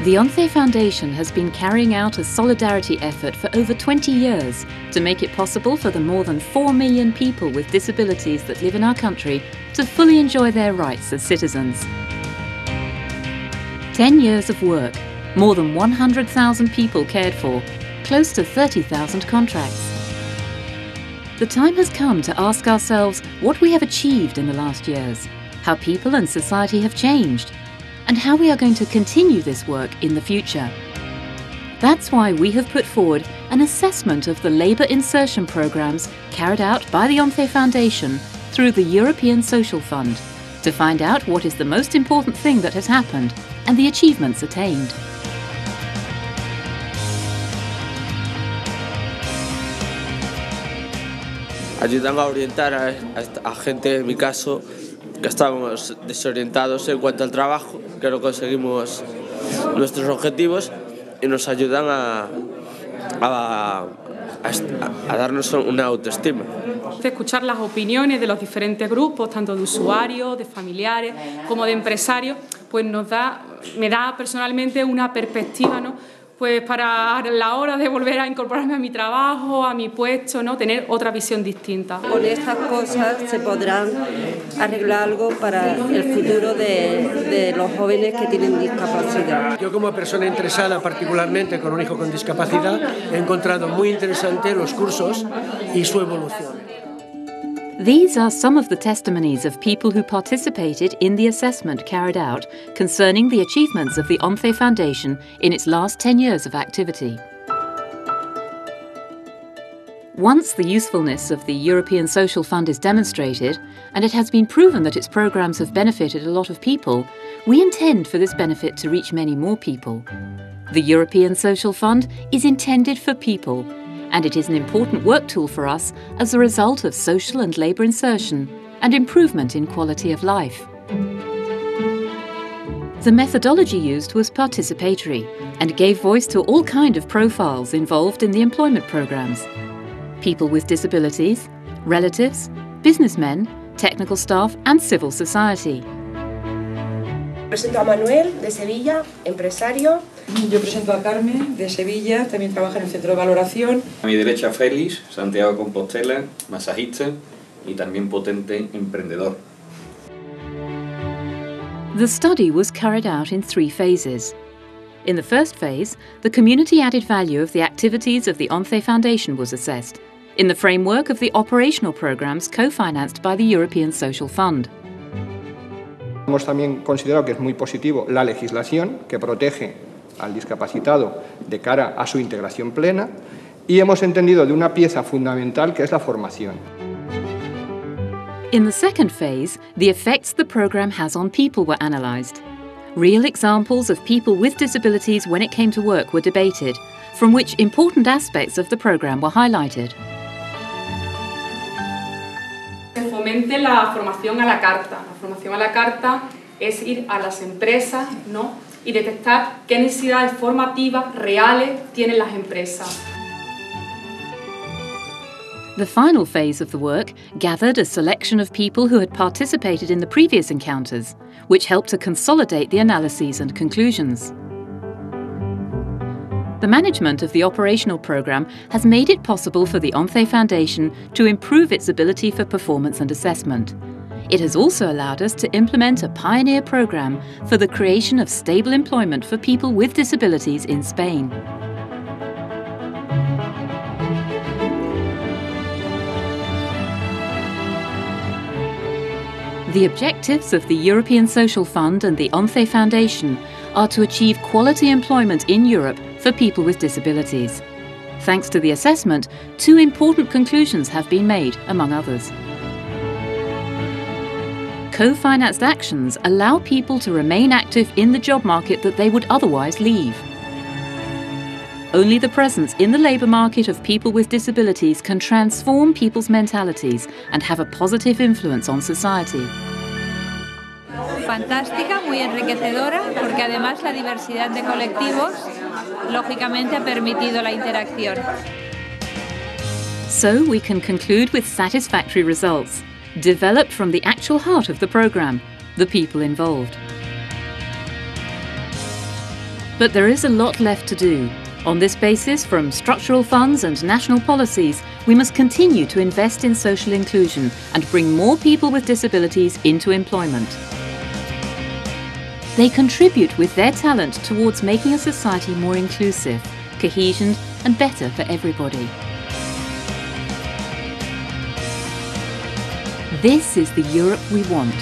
The ONCE Foundation has been carrying out a solidarity effort for over 20 years to make it possible for the more than 4 million people with disabilities that live in our country to fully enjoy their rights as citizens. 10 years of work, more than 100,000 people cared for, close to 30,000 contracts. The time has come to ask ourselves what we have achieved in the last years, how people and society have changed, and how we are going to continue this work in the future. That's why we have put forward an assessment of the labour insertion programmes carried out by the ONCE Foundation through the European Social Fund to find out what is the most important thing that has happened and the achievements attained. Ayudan a orientar a gente, en mi caso, que estábamos desorientados en cuanto al trabajo, que no conseguimos nuestros objetivos y nos ayudan a darnos una autoestima. Escuchar las opiniones de los diferentes grupos, tanto de usuarios, de familiares, como de empresarios, pues me da personalmente una perspectiva, ¿no? Pues para la hora de volver a incorporarme a mi trabajo, a mi puesto, ¿no? Tener otra visión distinta. Con estas cosas se podrán arreglar algo para el futuro de los jóvenes que tienen discapacidad. Yo como persona interesada particularmente con un hijo con discapacidad he encontrado muy interesante los cursos y su evolución. These are some of the testimonies of people who participated in the assessment carried out concerning the achievements of the ONCE Foundation in its last 10 years of activity. Once the usefulness of the European Social Fund is demonstrated, and it has been proven that its programmes have benefited a lot of people, we intend for this benefit to reach many more people. The European Social Fund is intended for people, and it is an important work tool for us as a result of social and labour insertion and improvement in quality of life. The methodology used was participatory and gave voice to all kinds of profiles involved in the employment programmes. People with disabilities, relatives, businessmen, technical staff and civil society. Presento a Manuel, de Sevilla, empresario. Yo presento a Carmen, de Sevilla, también trabaja en el centro de valoración. A mi derecha Félix, Santiago de Compostela, masajista y también potente emprendedor. The study was carried out in 3 phases. In the first phase, the community added value of the activities of the ONCE Foundation was assessed, in the framework of the operational programmes co-financed by the European Social Fund. Hemos también considerado que es muy positivo la legislación que protege al discapacitado de cara a su integración plena y hemos entendido de una pieza fundamental que es la formación. In the second phase, the effects the programme has on people were analysed. Real examples of people with disabilities when it came to work were debated, from which important aspects of the programme were highlighted. Se fomente la formación a la carta. La formación a la carta es ir a las empresas, ¿no? Y detectar qué necesidades formativas reales tienen las empresas. The final phase of the work gathered a selection of people who had participated in the previous encounters, which helped to consolidate the analyses and conclusions. The management of the operational programme has made it possible for the ONCE Foundation to improve its ability for performance and assessment. It has also allowed us to implement a pioneer programme for the creation of stable employment for people with disabilities in Spain. The objectives of the European Social Fund and the ONCE Foundation are to achieve quality employment in Europe for people with disabilities. Thanks to the assessment, 2 important conclusions have been made, among others. Co-financed actions allow people to remain active in the job market that they would otherwise leave. Only the presence in the labour market of people with disabilities can transform people's mentalities and have a positive influence on society. Fantástica, muy enriquecedora, porque además la diversidad de colectivos lógicamente ha permitido la interacción. So we can conclude with satisfactory results, developed from the actual heart of the programme, the people involved. But there is a lot left to do. On this basis, from structural funds and national policies, we must continue to invest in social inclusion and bring more people with disabilities into employment. They contribute with their talent towards making a society more inclusive, cohesioned and better for everybody. This is the Europe we want.